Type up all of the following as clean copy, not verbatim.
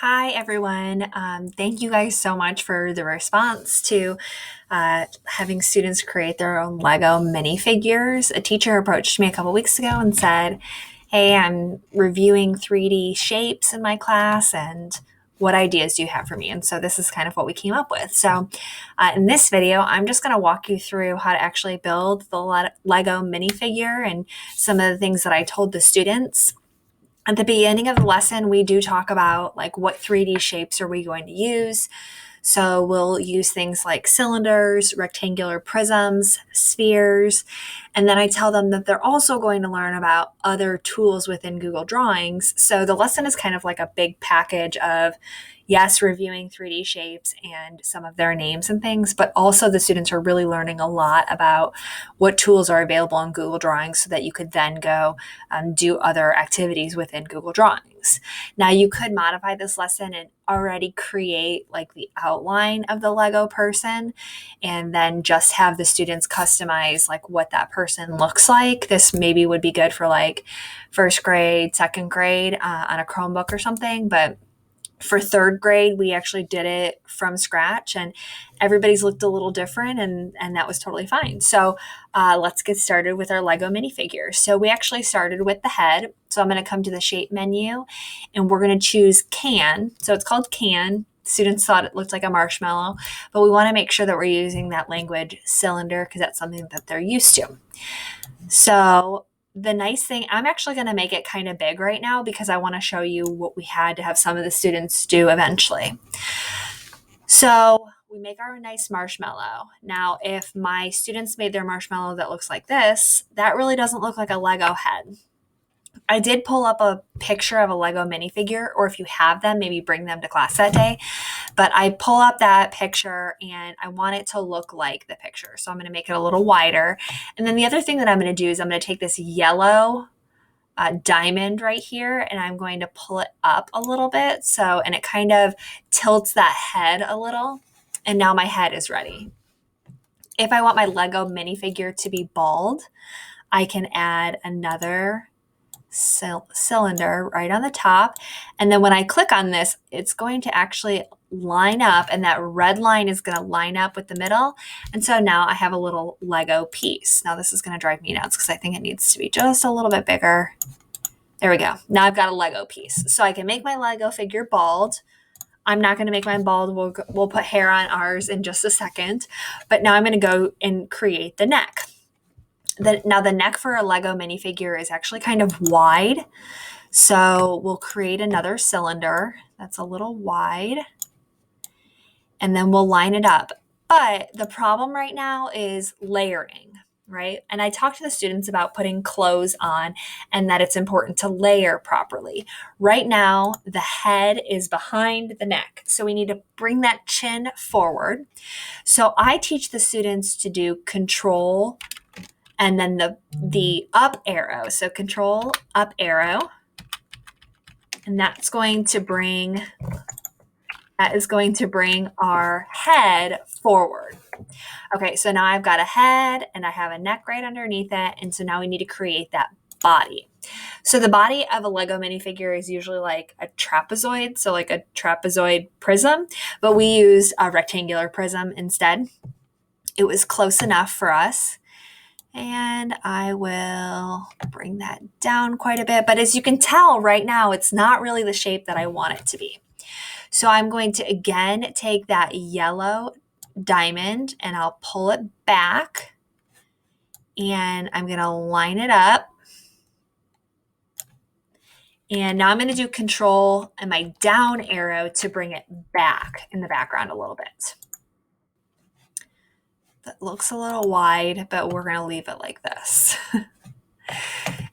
Hi, everyone. Thank you guys so much for the response to having students create their own Lego minifigures. A teacher approached me a couple weeks ago and said, "Hey, I'm reviewing 3D shapes in my class, and what ideas do you have for me?" And so this is kind of what we came up with. So in this video, I'm just going to walk you through how to actually build the Lego minifigure and some of the things that I told the students. At the beginning of the lesson, we do talk about like what 3D shapes are we going to use. So we'll use things like cylinders, rectangular prisms, spheres, and then I tell them that they're also going to learn about other tools within Google Drawings. So the lesson is kind of like a big package of, yes, reviewing 3D shapes and some of their names and things, but also the students are really learning a lot about what tools are available in Google Drawings so that you could then go do other activities within Google Drawings. Now, you could modify this lesson and already create like the outline of the Lego person and then just have the students customize like what that person looks like. This maybe would be good for like first grade, second grade on a Chromebook or something, but for third grade, we actually did it from scratch and everybody's looked a little different and that was totally fine. So let's get started with our Lego minifigure. So we actually started with the head. So I'm going to come to the shape menu and we're going to choose can. So it's called can. Students thought it looked like a marshmallow, but we want to make sure that we're using that language cylinder because that's something that they're used to. So the nice thing, I'm actually going to make it kind of big right now because I want to show you what we had to have some of the students do eventually. So we make our nice marshmallow. Now, if my students made their marshmallow that looks like this, that really doesn't look like a Lego head. I did pull up a picture of a Lego minifigure, or if you have them, maybe bring them to class that day. But I pull up that picture and I want it to look like the picture. So I'm going to make it a little wider. And then the other thing that I'm going to do is I'm going to take this yellow diamond right here and I'm going to pull it up a little bit. So, and it kind of tilts that head a little. And now my head is ready. If I want my Lego minifigure to be bald, I can add another cylinder right on the top. And then when I click on this, it's going to actually line up and that red line is going to line up with the middle. And so now I have a little Lego piece. Now this is going to drive me nuts because I think it needs to be just a little bit bigger. There we go. Now I've got a Lego piece. So I can make my Lego figure bald. I'm not going to make mine bald. We'll put hair on ours in just a second. But now I'm going to go and create the neck. Now the neck for a Lego minifigure is actually kind of wide. So we'll create another cylinder that's a little wide and then we'll line it up. But the problem right now is layering, right? And I talked to the students about putting clothes on and that it's important to layer properly. Right now, the head is behind the neck. So we need to bring that chin forward. So I teach the students to do control and then the up arrow. So control up arrow. And that is going to bring our head forward. Okay, so now I've got a head and I have a neck right underneath it. And so now we need to create that body. So the body of a Lego minifigure is usually like a trapezoid, so like a trapezoid prism, but we used a rectangular prism instead. It was close enough for us. And I will bring that down quite a bit. But as you can tell right now, it's not really the shape that I want it to be. So I'm going to again take that yellow diamond and I'll pull it back. And I'm going to line it up. And now I'm going to do control and my down arrow to bring it back in the background a little bit. That looks a little wide, but we're going to leave it like this.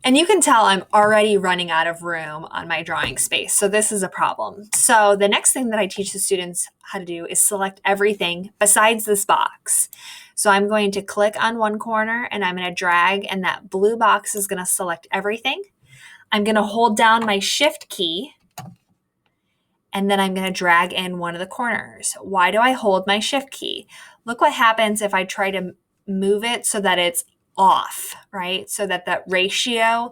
And you can tell I'm already running out of room on my drawing space. So this is a problem. So the next thing that I teach the students how to do is select everything besides this box. So I'm going to click on one corner and I'm going to drag and that blue box is going to select everything. I'm going to hold down my shift key and then I'm going to drag in one of the corners. Why do I hold my shift key? Look what happens if I try to move it so that it's off, right? So that that ratio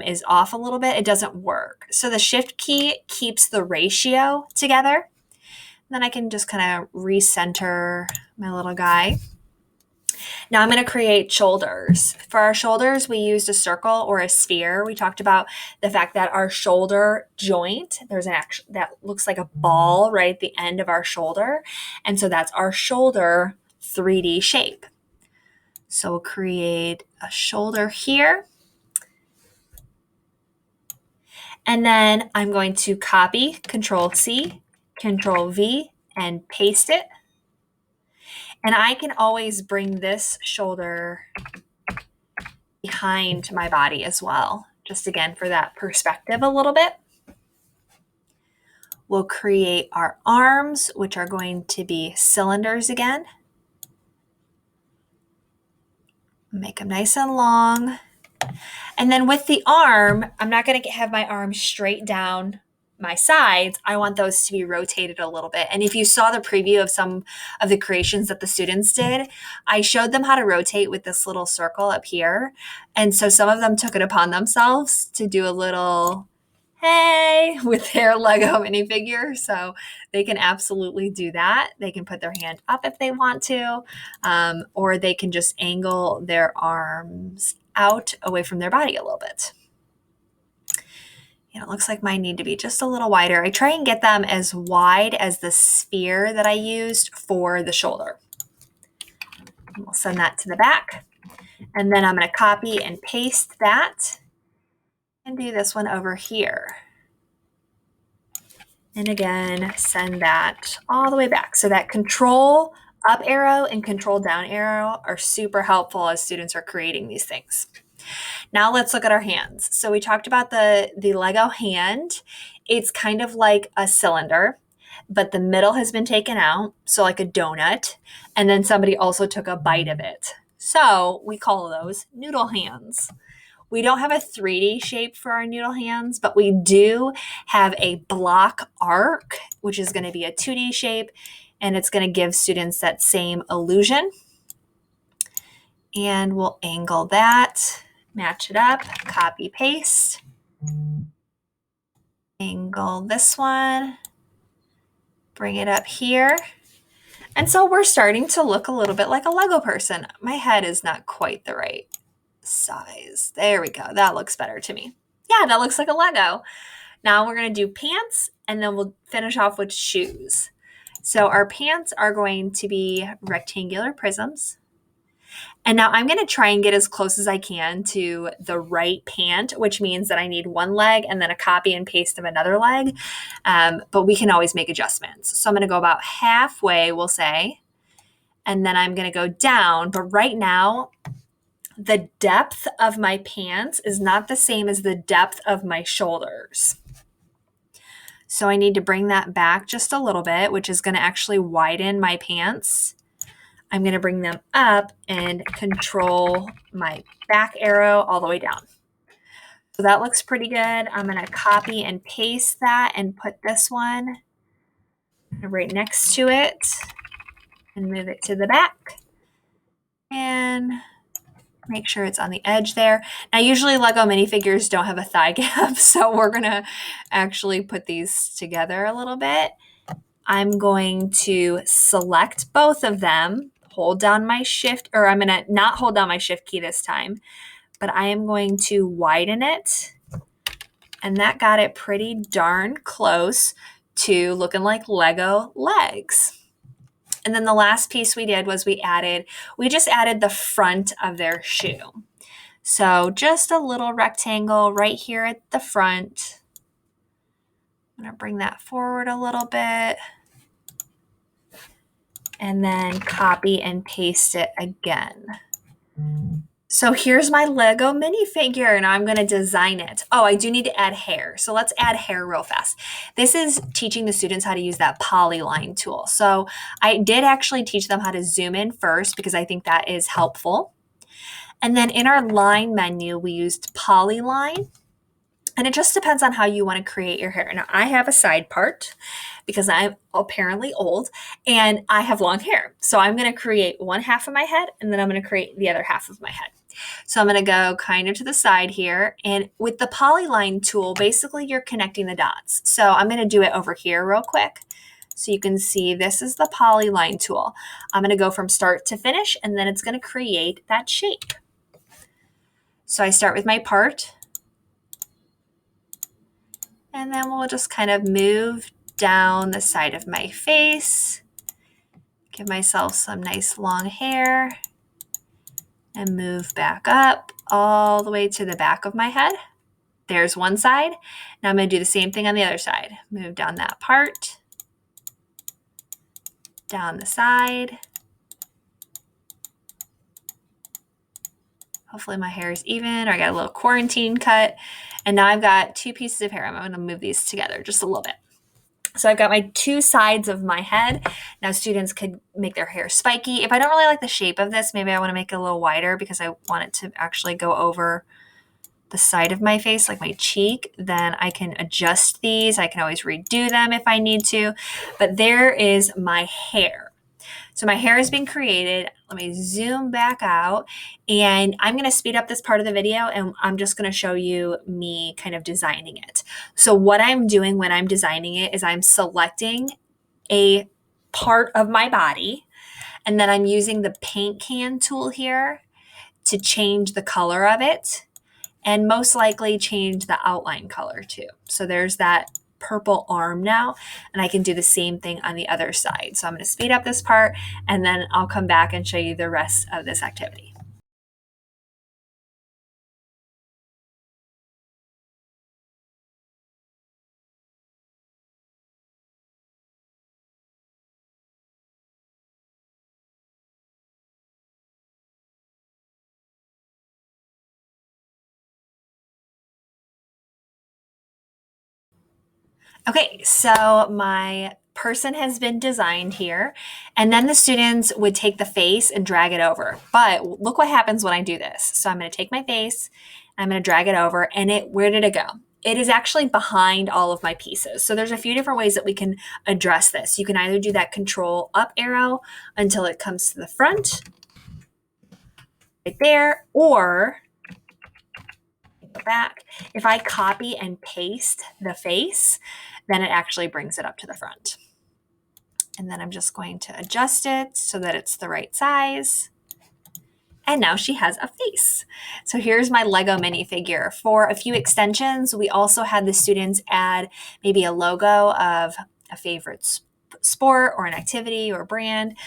is off a little bit. It doesn't work. So the shift key keeps the ratio together. Then I can just kind of recenter my little guy. Now I'm going to create shoulders. For our shoulders, we used a circle or a sphere. We talked about the fact that our shoulder joint, there's an action that looks like a ball right at the end of our shoulder. And so that's our shoulder 3D shape. So we'll create a shoulder here. And then I'm going to copy, Control C, Control V, and paste it. And I can always bring this shoulder behind my body as well, just again for that perspective a little bit. We'll create our arms, which are going to be cylinders again. Make them nice and long. And then with the arm, I'm not going to have my arm straight down my sides. I want those to be rotated a little bit. And if you saw the preview of some of the creations that the students did, I showed them how to rotate with this little circle up here. And so some of them took it upon themselves to do a little hey with their Lego minifigure. So they can absolutely do that. They can put their hand up if they want to, or they can just angle their arms out away from their body a little bit. It looks like mine need to be just a little wider. I try and get them as wide as the sphere that I used for the shoulder. And we'll send that to the back. And then I'm going to copy and paste that and do this one over here. And again, send that all the way back. So that control up arrow and control down arrow are super helpful as students are creating these things. Now let's look at our hands. So we talked about the Lego hand. It's kind of like a cylinder, but the middle has been taken out, so like a donut, and then somebody also took a bite of it. So we call those noodle hands. We don't have a 3D shape for our noodle hands, but we do have a block arc, which is going to be a 2D shape, and it's going to give students that same illusion. And we'll angle that. Match it up, copy, paste, angle this one, bring it up here. And so we're starting to look a little bit like a Lego person. My head is not quite the right size. There we go. That looks better to me. Yeah, that looks like a Lego. Now we're going to do pants, and then we'll finish off with shoes. So our pants are going to be rectangular prisms. And now I'm going to try and get as close as I can to the right pant, which means that I need one leg and then a copy and paste of another leg. But we can always make adjustments. So I'm going to go about halfway, we'll say, and then I'm going to go down. But right now, the depth of my pants is not the same as the depth of my shoulders. So I need to bring that back just a little bit, which is going to actually widen my pants. I'm going to bring them up and control my back arrow all the way down. So that looks pretty good. I'm going to copy and paste that and put this one right next to it and move it to the back and make sure it's on the edge there. Now, usually Lego minifigures don't have a thigh gap, so we're going to actually put these together a little bit. I'm going to select both of them, hold down my shift, or I'm going to not hold down my shift key this time, but I am going to widen it. And that got it pretty darn close to looking like Lego legs. And then the last piece we did was we just added the front of their shoe. So just a little rectangle right here at the front. I'm going to bring that forward a little bit. And then copy and paste it again. So here's my Lego minifigure, and I'm going to design it. Oh, I do need to add hair. So let's add hair real fast. This is teaching the students how to use that polyline tool. So I did actually teach them how to zoom in first because I think that is helpful. And then in our line menu, we used polyline. And it just depends on how you want to create your hair. Now, I have a side part because I'm apparently old and I have long hair. So I'm going to create one half of my head and then I'm going to create the other half of my head. So I'm going to go kind of to the side here. And with the polyline tool, basically you're connecting the dots. So I'm going to do it over here real quick. So you can see this is the polyline tool. I'm going to go from start to finish and then it's going to create that shape. So I start with my part. And then we'll just kind of move down the side of my face, give myself some nice long hair, and move back up all the way to the back of my head. There's one side. Now I'm going to do the same thing on the other side. Move down that part, down the side. Hopefully my hair is even, or I got a little quarantine cut. And now I've got two pieces of hair. I'm going to move these together just a little bit. So I've got my two sides of my head. Now students could make their hair spiky. If I don't really like the shape of this, maybe I want to make it a little wider because I want it to actually go over the side of my face, like my cheek, then I can adjust these. I can always redo them if I need to. But there is my hair. So my hair has been created. Let me zoom back out and I'm going to speed up this part of the video and I'm just going to show you me kind of designing it. So what I'm doing when I'm designing it is I'm selecting a part of my body and then I'm using the paint can tool here to change the color of it and most likely change the outline color too. So there's that purple arm now, and I can do the same thing on the other side. So I'm going to speed up this part and then I'll come back and show you the rest of this activity. Okay, so my person has been designed here, and then the students would take the face and drag it over. But look what happens when I do this. So I'm going to take my face, I'm going to drag it over, and where did it go? It is actually behind all of my pieces. So there's a few different ways that we can address this. You can either do that control up arrow until it comes to the front, right there, or go back. If I copy and paste the face, then it actually brings it up to the front. And then I'm just going to adjust it so that it's the right size. And now she has a face. So here's my Lego minifigure. For a few extensions, we also had the students add maybe a logo of a favorite sport or an activity or brand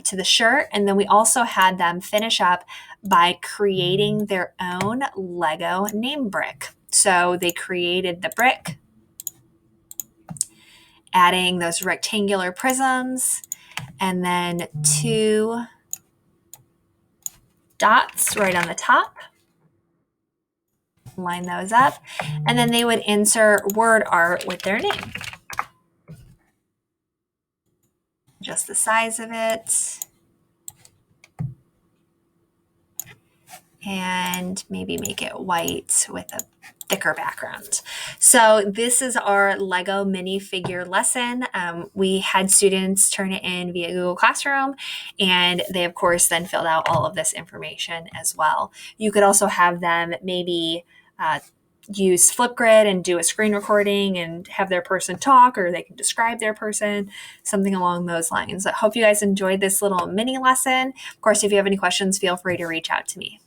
to the shirt. And then we also had them finish up by creating their own Lego name brick. So they created the brick, adding those rectangular prisms, and then two dots right on the top. Line those up, and then they would insert word art with their name. Just the size of it. And maybe make it white with a thicker background. So this is our Lego minifigure lesson. We had students turn it in via Google Classroom, and they of course then filled out all of this information as well. You could also have them maybe use Flipgrid and do a screen recording and have their person talk, or they can describe their person, something along those lines. I hope you guys enjoyed this little mini lesson. Of course, if you have any questions, feel free to reach out to me.